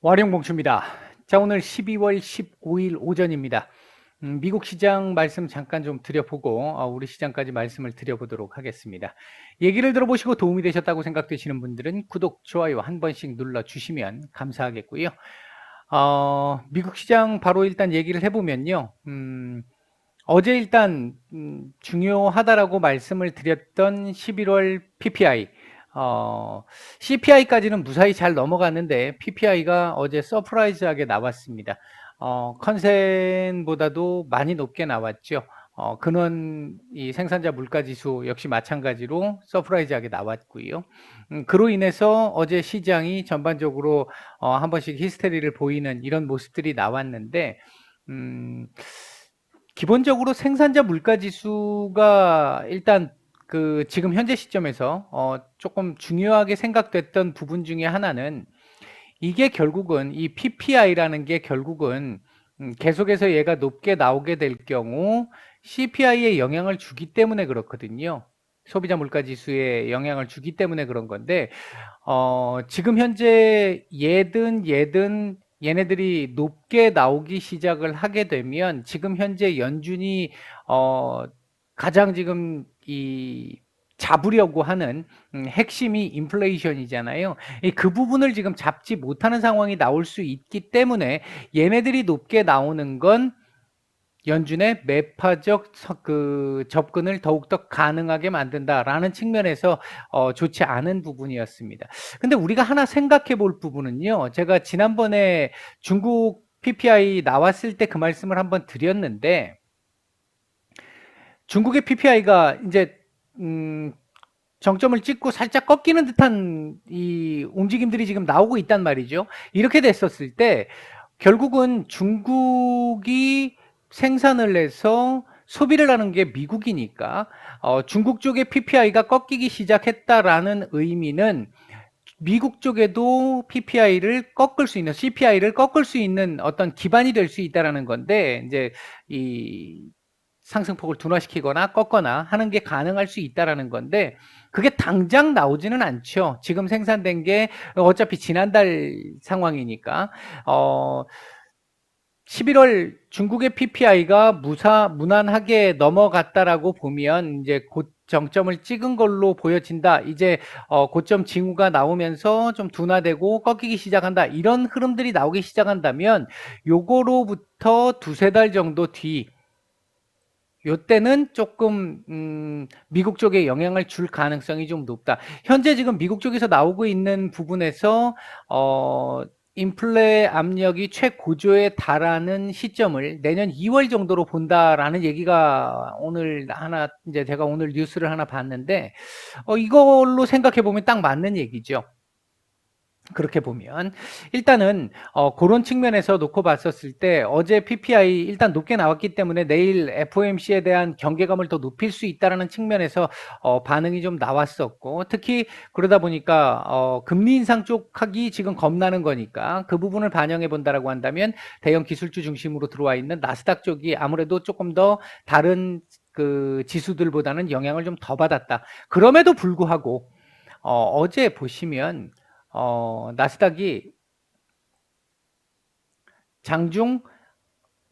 와룡봉추입니다. 자, 오늘 12월 15일 오전입니다. 미국 시장 말씀 잠깐 좀 드려보고 우리 시장까지 말씀을 드려보도록 하겠습니다. 얘기를 들어보시고 도움이 되셨다고 생각되시는 분들은 구독, 좋아요 한 번씩 눌러주시면 감사하겠고요. 미국 시장 바로 일단 얘기를 해보면요. 어제 일단 중요하다라고 말씀을 드렸던 11월 PPI, CPI까지는 무사히 잘 넘어갔는데 PPI가 어제 서프라이즈하게 나왔습니다. 컨센보다도 많이 높게 나왔죠. 근원 이 생산자 물가지수 역시 마찬가지로 서프라이즈하게 나왔고요. 그로 인해서 어제 시장이 전반적으로 한 번씩 히스테리를 보이는 이런 모습들이 나왔는데 기본적으로 생산자 물가지수가 일단 그 지금 현재 시점에서 조금 중요하게 생각됐던 부분 중에 하나는 이게 결국은 이 PPI라는 게 결국은 계속해서 얘가 높게 나오게 될 경우 CPI에 영향을 주기 때문에 그렇거든요. 소비자 물가지수에 영향을 주기 때문에 그런 건데 지금 현재 얘든 얘네들이 높게 나오기 시작을 하게 되면 지금 현재 연준이 가장 지금 이 잡으려고 하는 핵심이 인플레이션이잖아요. 그 부분을 지금 잡지 못하는 상황이 나올 수 있기 때문에 얘네들이 높게 나오는 건 연준의 매파적 그 접근을 더욱더 가능하게 만든다라는 측면에서 좋지 않은 부분이었습니다. 근데 우리가 하나 생각해 볼 부분은요. 제가 지난번에 중국 PPI 나왔을 때 그 말씀을 한번 드렸는데 중국의 PPI가 이제 정점을 찍고 살짝 꺾이는 듯한 이 움직임들이 지금 나오고 있단 말이죠. 이렇게 됐었을 때 결국은 중국이 생산을 해서 소비를 하는 게 미국이니까 중국 쪽의 PPI가 꺾이기 시작했다라는 의미는 미국 쪽에도 PPI를 꺾을 수 있는 CPI를 꺾을 수 있는 어떤 기반이 될 수 있다라는 건데 이제 이 상승폭을 둔화시키거나 꺾거나 하는 게 가능할 수 있다라는 건데 그게 당장 나오지는 않죠. 지금 생산된 게 어차피 지난달 상황이니까 11월 중국의 PPI가 무난하게 넘어갔다라고 보면 이제 곧 정점을 찍은 걸로 보여진다. 이제 고점 징후가 나오면서 좀 둔화되고 꺾이기 시작한다. 이런 흐름들이 나오기 시작한다면 요거로부터 두세 달 정도 뒤 요때는 조금 미국 쪽에 영향을 줄 가능성이 좀 높다. 현재 지금 미국 쪽에서 나오고 있는 부분에서 인플레 압력이 최고조에 달하는 시점을 내년 2월 정도로 본다라는 얘기가 오늘 하나 이제 제가 오늘 뉴스를 하나 봤는데 이걸로 생각해 보면 딱 맞는 얘기죠. 그렇게 보면 일단은 그런 측면에서 놓고 봤었을 때 어제 PPI 일단 높게 나왔기 때문에 내일 FOMC에 대한 경계감을 더 높일 수 있다라는 측면에서 반응이 좀 나왔었고 특히 그러다 보니까 금리 인상 쪽하기 지금 겁나는 거니까 그 부분을 반영해 본다라고 한다면 대형 기술주 중심으로 들어와 있는 나스닥 쪽이 아무래도 조금 더 다른 그 지수들보다는 영향을 좀 더 받았다. 그럼에도 불구하고 어제 보시면 나스닥이 장중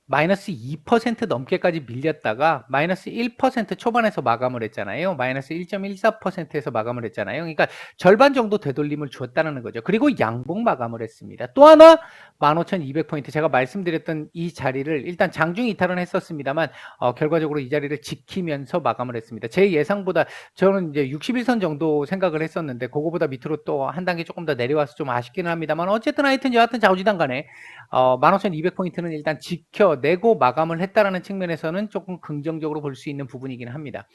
마이너스 2% 넘게까지 밀렸다가 마이너스 1% 초반에서 마감을 했잖아요. 마이너스 1.14%에서 마감을 했잖아요. 그러니까 절반 정도 되돌림을 줬다는 거죠. 그리고 양봉 마감을 했습니다. 또 하나 15,200포인트 제가 말씀드렸던 이 자리를 일단 장중 이탈은 했었습니다만 결과적으로 이 자리를 지키면서 마감을 했습니다. 제 예상보다 저는 이제 61선 정도 생각을 했었는데 그거보다 밑으로 또 한 단계 조금 더 내려와서 좀 아쉽기는 합니다만 어쨌든 하여튼 여하튼 좌우지단 간에 15,200포인트는 일단 지켜내고 마감을 했다라는 측면에서는 조금 긍정적으로 볼 수 있는 부분이긴 합니다.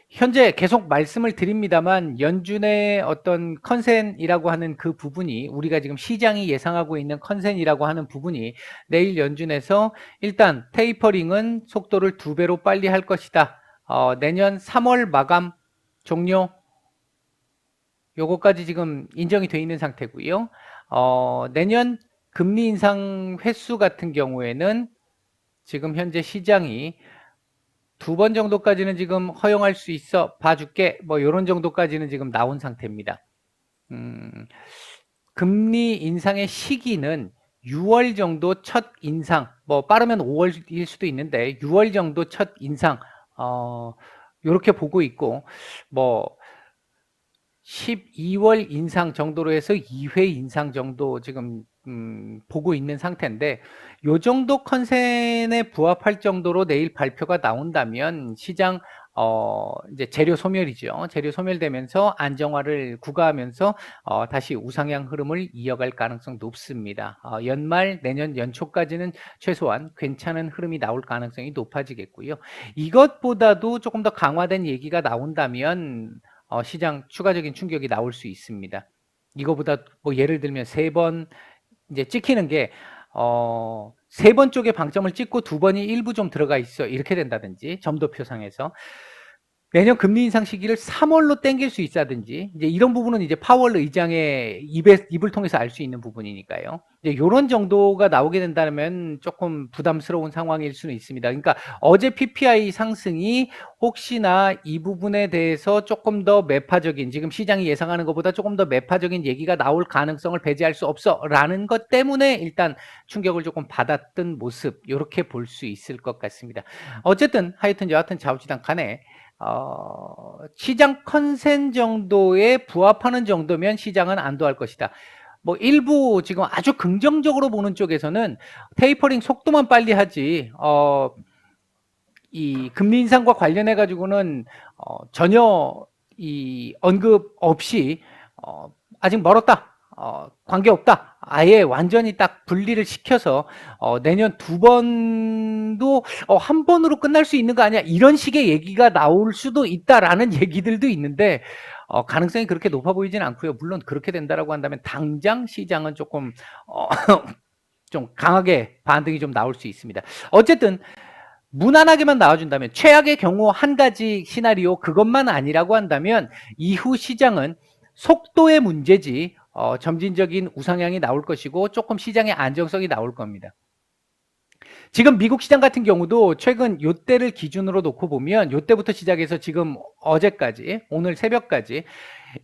현재 계속 말씀을 드립니다만 연준의 어떤 컨센이라고 하는 그 부분이 우리가 지금 시장이 예상하고 있는 컨센이라고 하는 부분이 내일 연준에서 일단 테이퍼링은 속도를 2배로 빨리 할 것이다. 내년 3월 마감 종료 요거까지 지금 인정이 돼 있는 상태고요. 내년 금리 인상 횟수 같은 경우에는 지금 현재 시장이 2번 정도까지는 지금 허용할 수 있어 봐줄게 뭐 요런 정도까지는 지금 나온 상태입니다. 금리 인상의 시기는 6월 정도 첫 인상, 뭐 빠르면 5월일 수도 있는데 6월 정도 첫 인상, 요렇게 보고 있고, 뭐 12월 인상 정도로 해서 2회 인상 정도 지금 보고 있는 상태인데, 요 정도 컨센에 부합할 정도로 내일 발표가 나온다면 시장 이제 재료 소멸이죠. 재료 소멸되면서 안정화를 구가하면서 다시 우상향 흐름을 이어갈 가능성 높습니다. 연말 내년 연초까지는 최소한 괜찮은 흐름이 나올 가능성이 높아지겠고요. 이것보다도 조금 더 강화된 얘기가 나온다면 시장 추가적인 충격이 나올 수 있습니다. 이거보다 뭐 예를 들면 3번 이제 찍히는 게 3번 쪽에 방점을 찍고 2번이 일부 좀 들어가 있어, 이렇게 된다든지, 점도표상에서 내년 금리 인상 시기를 3월로 땡길 수 있다든지, 이제 이런 부분은 이제 파월 의장의 입을 통해서 알 수 있는 부분이니까요. 이제 이런 정도가 나오게 된다면 조금 부담스러운 상황일 수는 있습니다. 그러니까 어제 PPI 상승이 혹시나 이 부분에 대해서 조금 더 매파적인, 지금 시장이 예상하는 것보다 조금 더 매파적인 얘기가 나올 가능성을 배제할 수 없어라는 것 때문에 일단 충격을 조금 받았던 모습, 이렇게 볼 수 있을 것 같습니다. 어쨌든 하여튼 여하튼 좌우지단 간에 시장 컨센 정도에 부합하는 정도면 시장은 안도할 것이다. 뭐 일부 지금 아주 긍정적으로 보는 쪽에서는 테이퍼링 속도만 빨리 하지, 이 금리 인상과 관련해 가지고는 전혀 이 언급 없이 아직 멀었다, 관계 없다, 아예 완전히 딱 분리를 시켜서 내년 2번도 한 번으로 끝날 수 있는 거 아니야, 이런 식의 얘기가 나올 수도 있다라는 얘기들도 있는데 가능성이 그렇게 높아 보이진 않고요. 물론 그렇게 된다라고 한다면 당장 시장은 조금 좀 강하게 반등이 좀 나올 수 있습니다. 어쨌든 무난하게만 나와준다면, 최악의 경우 한 가지 시나리오 그것만 아니라고 한다면 이후 시장은 속도의 문제지 점진적인 우상향이 나올 것이고 조금 시장의 안정성이 나올 겁니다. 지금 미국 시장 같은 경우도 최근 요때를 기준으로 놓고 보면, 요때부터 시작해서 지금 어제까지, 오늘 새벽까지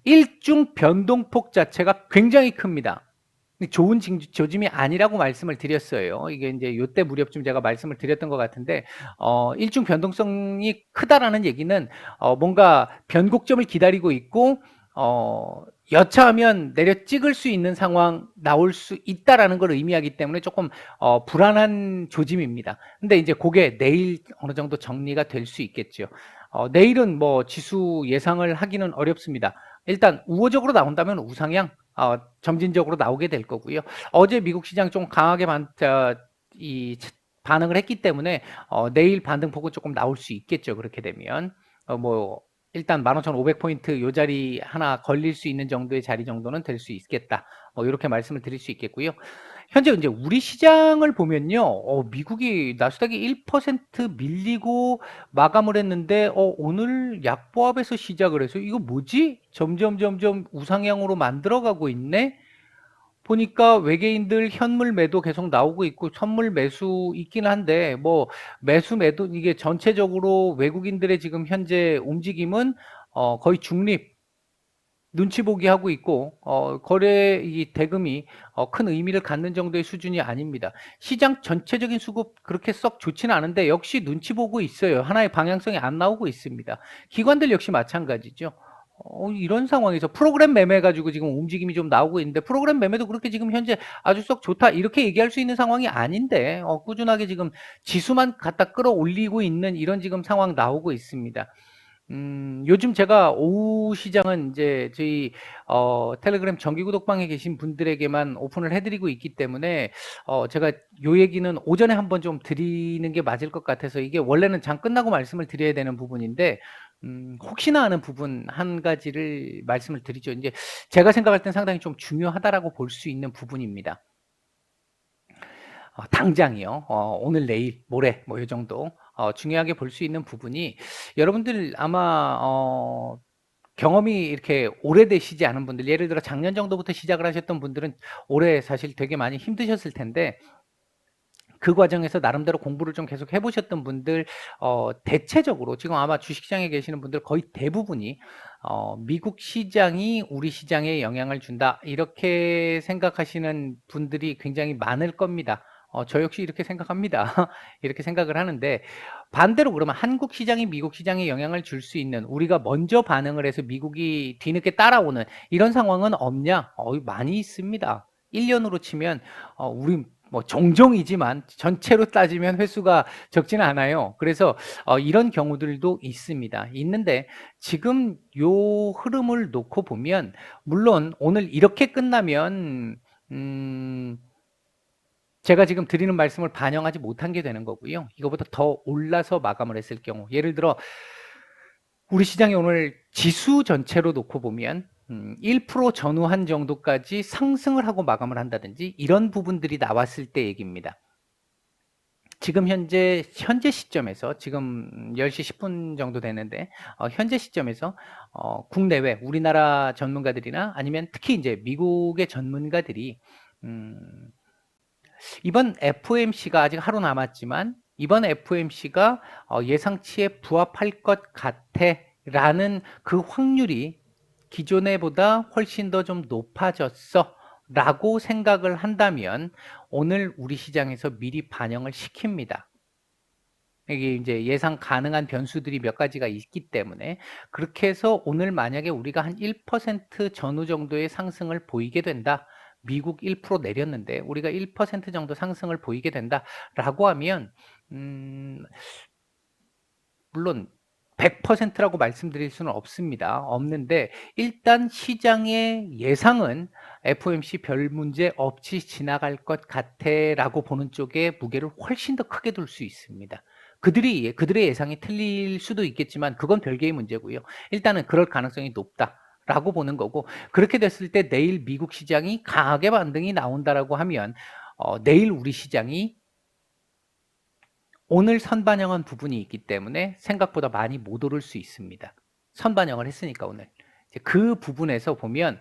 일중 변동폭 자체가 굉장히 큽니다. 좋은 조짐이 아니라고 말씀을 드렸어요. 이게 이제 요때 무렵쯤 제가 말씀을 드렸던 것 같은데, 일중 변동성이 크다라는 얘기는 뭔가 변곡점을 기다리고 있고 여차하면 내려 찍을 수 있는 상황 나올 수 있다라는 걸 의미하기 때문에 조금 불안한 조짐입니다. 근데 이제 그게 내일 어느 정도 정리가 될 수 있겠죠. 내일은 뭐 지수 예상을 하기는 어렵습니다. 일단 우호적으로 나온다면 우상향, 점진적으로 나오게 될 거고요. 어제 미국 시장 좀 강하게 반응을 했기 때문에 내일 반등폭은 조금 나올 수 있겠죠. 그렇게 되면 뭐 일단 15,500포인트 요 자리 하나 걸릴 수 있는 정도의 자리 정도는 될 수 있겠다, 이렇게 말씀을 드릴 수 있겠고요. 현재 이제 우리 시장을 보면요, 미국이 나스닥이 1% 밀리고 마감을 했는데 오늘 약보합에서 시작을 해서 이거 뭐지? 점점 우상향으로 만들어가고 있네. 보니까 외계인들 현물 매도 계속 나오고 있고 선물 매수 있긴 한데, 뭐 매수 매도 이게 전체적으로 외국인들의 지금 현재 움직임은 거의 중립, 눈치 보기 하고 있고 거래 이 대금이 큰 의미를 갖는 정도의 수준이 아닙니다. 시장 전체적인 수급 그렇게 썩 좋지는 않은데 역시 눈치 보고 있어요. 하나의 방향성이 안 나오고 있습니다. 기관들 역시 마찬가지죠. 이런 상황에서 프로그램 매매 가지고 지금 움직임이 좀 나오고 있는데, 프로그램 매매도 그렇게 지금 현재 아주 썩 좋다 이렇게 얘기할 수 있는 상황이 아닌데 꾸준하게 지금 지수만 갖다 끌어올리고 있는 이런 지금 상황 나오고 있습니다. 요즘 제가 오후 시장은 이제 저희 텔레그램 정기 구독방에 계신 분들에게만 오픈을 해드리고 있기 때문에 제가 요 얘기는 오전에 한번 좀 드리는 게 맞을 것 같아서, 이게 원래는 장 끝나고 말씀을 드려야 되는 부분인데 혹시나 하는 부분 한 가지를 말씀을 드리죠. 이제 제가 생각할 땐 상당히 좀 중요하다라고 볼 수 있는 부분입니다. 당장이요. 오늘, 내일, 모레 뭐 요 정도 중요하게 볼 수 있는 부분이, 여러분들 아마 경험이 이렇게 오래되시지 않은 분들, 예를 들어 작년 정도부터 시작을 하셨던 분들은 올해 사실 되게 많이 힘드셨을 텐데, 그 과정에서 나름대로 공부를 좀 계속 해보셨던 분들, 대체적으로 지금 아마 주식시장에 계시는 분들 거의 대부분이 미국 시장이 우리 시장에 영향을 준다, 이렇게 생각하시는 분들이 굉장히 많을 겁니다. 저 역시 이렇게 생각합니다. 이렇게 생각을 하는데, 반대로 그러면 한국 시장이 미국 시장에 영향을 줄 수 있는, 우리가 먼저 반응을 해서 미국이 뒤늦게 따라오는 이런 상황은 없냐? 많이 있습니다. 1년으로 치면 우리 뭐 종종이지만 전체로 따지면 횟수가 적지는 않아요. 그래서 이런 경우들도 있습니다. 있는데 지금 요 흐름을 놓고 보면, 물론 오늘 이렇게 끝나면 제가 지금 드리는 말씀을 반영하지 못한 게 되는 거고요. 이거보다 더 올라서 마감을 했을 경우, 예를 들어 우리 시장이 오늘 지수 전체로 놓고 보면 1% 전후한 정도까지 상승을 하고 마감을 한다든지 이런 부분들이 나왔을 때 얘기입니다. 지금 현재 시점에서 지금 10시 10분 정도 되는데, 현재 시점에서 국내외 우리나라 전문가들이나 아니면 특히 이제 미국의 전문가들이 이번 FOMC가 아직 하루 남았지만 이번 FOMC가 예상치에 부합할 것 같아라는 그 확률이 기존에 보다 훨씬 더 좀 높아졌어 라고 생각을 한다면 오늘 우리 시장에서 미리 반영을 시킵니다. 이게 이제 예상 가능한 변수들이 몇 가지가 있기 때문에, 그렇게 해서 오늘 만약에 우리가 한 1% 전후 정도의 상승을 보이게 된다, 미국 1% 내렸는데 우리가 1% 정도 상승을 보이게 된다라고 하면 물론 100%라고 말씀드릴 수는 없는데, 일단 시장의 예상은 FOMC 별 문제 없이 지나갈 것 같아라고 보는 쪽에 무게를 훨씬 더 크게 둘 수 있습니다. 그들의 예상이 틀릴 수도 있겠지만 그건 별개의 문제고요. 일단은 그럴 가능성이 높다라고 보는 거고, 그렇게 됐을 때 내일 미국 시장이 강하게 반등이 나온다라고 하면 내일 우리 시장이 오늘 선반영한 부분이 있기 때문에 생각보다 많이 못 오를 수 있습니다. 선반영을 했으니까 오늘. 그 부분에서 보면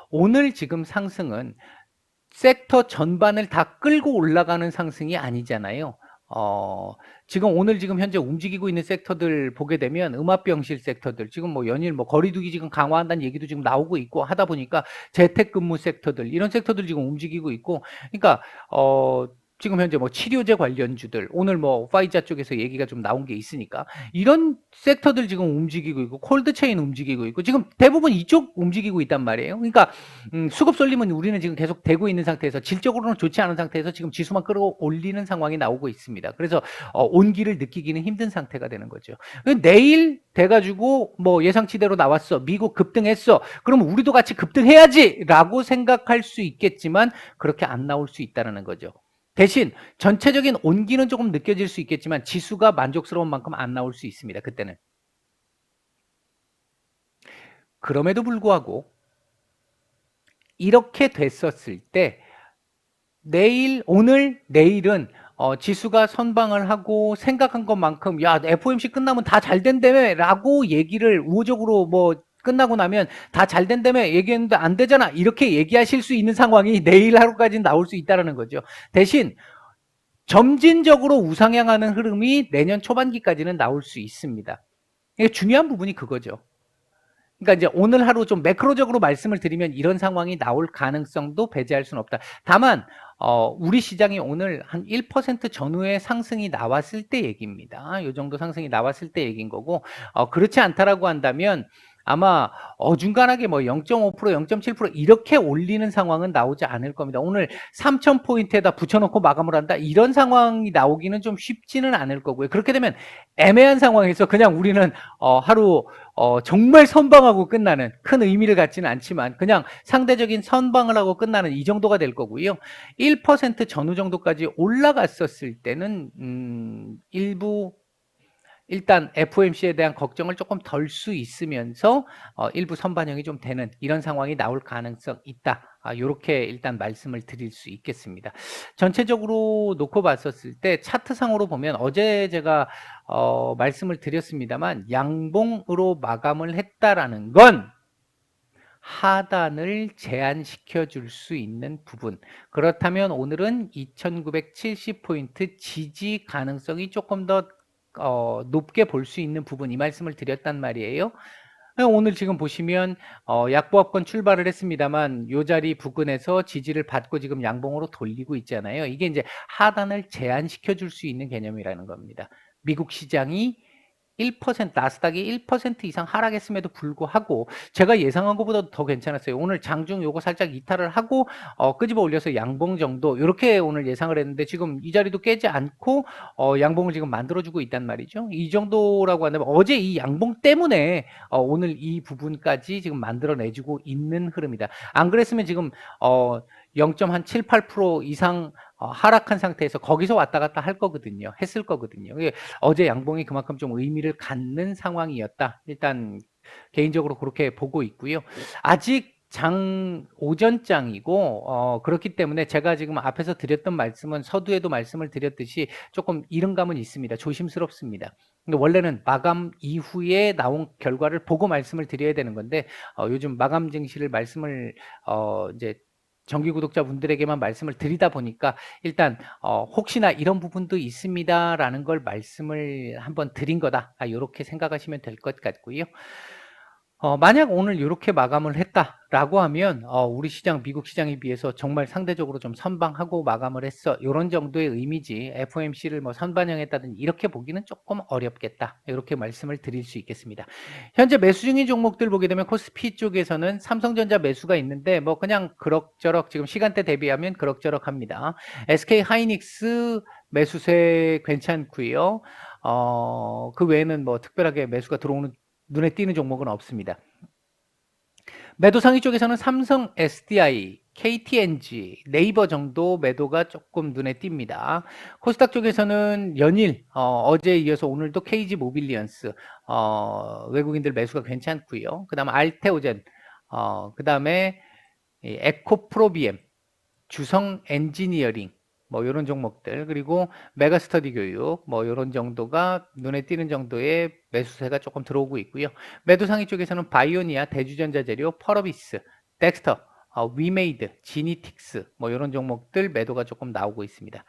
오늘 지금 상승은 섹터 전반을 다 끌고 올라가는 상승이 아니잖아요. 지금 오늘 지금 현재 움직이고 있는 섹터들 보게 되면 음압병실 섹터들, 지금 뭐 연일 뭐 거리두기 지금 강화한다는 얘기도 지금 나오고 있고 하다 보니까 재택근무 섹터들, 이런 섹터들 지금 움직이고 있고, 그러니까 지금 현재 뭐 치료제 관련주들, 오늘 뭐 파이자 쪽에서 얘기가 좀 나온 게 있으니까 이런 섹터들 지금 움직이고 있고, 콜드체인 움직이고 있고, 지금 대부분 이쪽 움직이고 있단 말이에요. 그러니까 수급 쏠림은 우리는 지금 계속 되고 있는 상태에서, 질적으로는 좋지 않은 상태에서 지금 지수만 끌어올리는 상황이 나오고 있습니다. 그래서 온기를 느끼기는 힘든 상태가 되는 거죠. 내일 돼가지고 뭐 예상치대로 나왔어, 미국 급등했어, 그럼 우리도 같이 급등해야지 라고 생각할 수 있겠지만 그렇게 안 나올 수 있다는 거죠. 대신 전체적인 온기는 조금 느껴질 수 있겠지만 지수가 만족스러운 만큼 안 나올 수 있습니다. 그때는. 그럼에도 불구하고 이렇게 됐었을 때 내일은 지수가 선방을 하고 생각한 것만큼, 야, FOMC 끝나면 다 잘 된다며 라고 얘기를 우호적으로 뭐 끝나고 나면 다 잘 된다며 얘기했는데 안 되잖아, 이렇게 얘기하실 수 있는 상황이 내일 하루까지는 나올 수 있다는 거죠. 대신 점진적으로 우상향하는 흐름이 내년 초반기까지는 나올 수 있습니다. 이게 중요한 부분이 그거죠. 그러니까 이제 오늘 하루 좀 매크로적으로 말씀을 드리면 이런 상황이 나올 가능성도 배제할 수는 없다. 다만 우리 시장이 오늘 한 1% 전후의 상승이 나왔을 때 얘기입니다. 이 정도 상승이 나왔을 때 얘기인 거고, 그렇지 않다라고 한다면 아마 어중간하게 뭐 0.5%, 0.7% 이렇게 올리는 상황은 나오지 않을 겁니다. 오늘 3,000포인트에다 붙여놓고 마감을 한다, 이런 상황이 나오기는 좀 쉽지는 않을 거고요. 그렇게 되면 애매한 상황에서 그냥 우리는 하루 정말 선방하고 끝나는, 큰 의미를 갖지는 않지만 그냥 상대적인 선방을 하고 끝나는 이 정도가 될 거고요. 1% 전후 정도까지 올라갔었을 때는 일단 FOMC에 대한 걱정을 조금 덜 수 있으면서 일부 선반영이 좀 되는 이런 상황이 나올 가능성 있다. 이렇게 일단 말씀을 드릴 수 있겠습니다. 전체적으로 놓고 봤었을 때 차트상으로 보면 어제 제가 말씀을 드렸습니다만 양봉으로 마감을 했다라는 건 하단을 제한시켜 줄 수 있는 부분. 그렇다면 오늘은 2970포인트 지지 가능성이 조금 더 높게 볼 수 있는 부분, 이 말씀을 드렸단 말이에요. 오늘 지금 보시면 약보합권 출발을 했습니다만 요 자리 부근에서 지지를 받고 지금 양봉으로 돌리고 있잖아요. 이게 이제 하단을 제한시켜 줄 수 있는 개념이라는 겁니다. 미국 시장이 1% 나스닥이 1% 이상 하락했음에도 불구하고 제가 예상한 것보다 더 괜찮았어요. 오늘 장중 요거 살짝 이탈을 하고 끄집어 올려서 양봉 정도 요렇게 오늘 예상을 했는데 지금 이 자리도 깨지 않고 양봉을 지금 만들어주고 있단 말이죠. 이 정도라고 한다면 어제 이 양봉 때문에 오늘 이 부분까지 지금 만들어내주고 있는 흐름이다. 안 그랬으면 지금 0.78% 이상 하락한 상태에서 거기서 왔다 갔다 할 거거든요. 했을 거거든요. 어제 양봉이 그만큼 좀 의미를 갖는 상황이었다. 일단 개인적으로 그렇게 보고 있고요. 아직 장 오전장이고 그렇기 때문에 제가 지금 앞에서 드렸던 말씀은 서두에도 말씀을 드렸듯이 조금 이른감은 있습니다. 조심스럽습니다. 근데 원래는 마감 이후에 나온 결과를 보고 말씀을 드려야 되는 건데 요즘 마감 증시를 말씀을 이제 정기 구독자분들에게만 말씀을 드리다 보니까 일단 혹시나 이런 부분도 있습니다라는 걸 말씀을 한번 드린 거다. 이렇게 생각하시면 될 것 같고요. 만약 오늘 이렇게 마감을 했다라고 하면 우리 시장, 미국 시장에 비해서 정말 상대적으로 좀 선방하고 마감을 했어. 이런 정도의 의미지 FOMC를 뭐 선반영했다든지 이렇게 보기는 조금 어렵겠다. 이렇게 말씀을 드릴 수 있겠습니다. 현재 매수 중인 종목들 보게 되면 코스피 쪽에서는 삼성전자 매수가 있는데 뭐 그냥 그럭저럭 지금 시간대 대비하면 그럭저럭합니다. SK 하이닉스 매수세 괜찮고요. 그 외에는 뭐 특별하게 매수가 들어오는 눈에 띄는 종목은 없습니다. 매도 상위 쪽에서는 삼성 SDI, KTNG, 네이버 정도 매도가 조금 눈에 띕니다. 코스닥 쪽에서는 연일 어제에 이어서 오늘도 KG 모빌리언스 외국인들 매수가 괜찮고요. 그 다음에 알테오젠, 그 다음에 에코프로비엠, 주성 엔지니어링 뭐 이런 종목들, 그리고 메가스터디 교육 뭐 이런 정도가 눈에 띄는 정도의 매수세가 조금 들어오고 있고요. 매도 상위 쪽에서는 바이오니아, 대주전자재료, 펄어비스, 덱스터, 위메이드, 지니틱스 뭐 이런 종목들 매도가 조금 나오고 있습니다.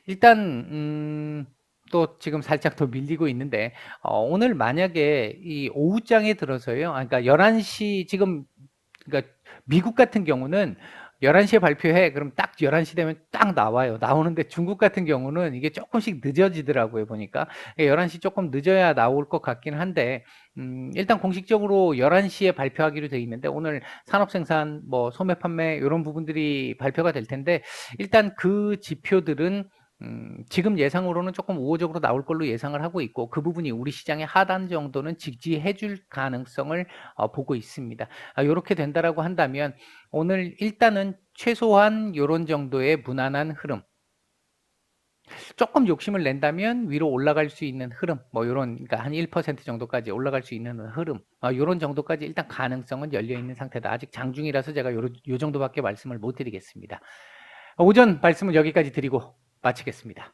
일단 또 지금 살짝 더 밀리고 있는데 오늘 만약에 이 오후장에 들어서요. 그러니까 11시 지금, 그러니까 미국 같은 경우는 11시에 발표해. 그럼 딱 11시 되면 딱 나와요. 나오는데 중국 같은 경우는 이게 조금씩 늦어지더라고요, 보니까. 11시 조금 늦어야 나올 것 같긴 한데, 일단 공식적으로 11시에 발표하기로 돼 있는데, 오늘 산업생산, 뭐, 소매 판매, 이런 부분들이 발표가 될 텐데, 일단 그 지표들은 지금 예상으로는 조금 우호적으로 나올 걸로 예상을 하고 있고, 그 부분이 우리 시장의 하단 정도는 지지해 줄 가능성을 보고 있습니다. 이렇게 된다라고 한다면 오늘 일단은 최소한 이런 정도의 무난한 흐름, 조금 욕심을 낸다면 위로 올라갈 수 있는 흐름, 뭐 이런, 그러니까 한 1% 정도까지 올라갈 수 있는 흐름, 이런 정도까지 일단 가능성은 열려 있는 상태다. 아직 장중이라서 제가 요 정도밖에 말씀을 못 드리겠습니다. 오전 말씀은 여기까지 드리고 마치겠습니다.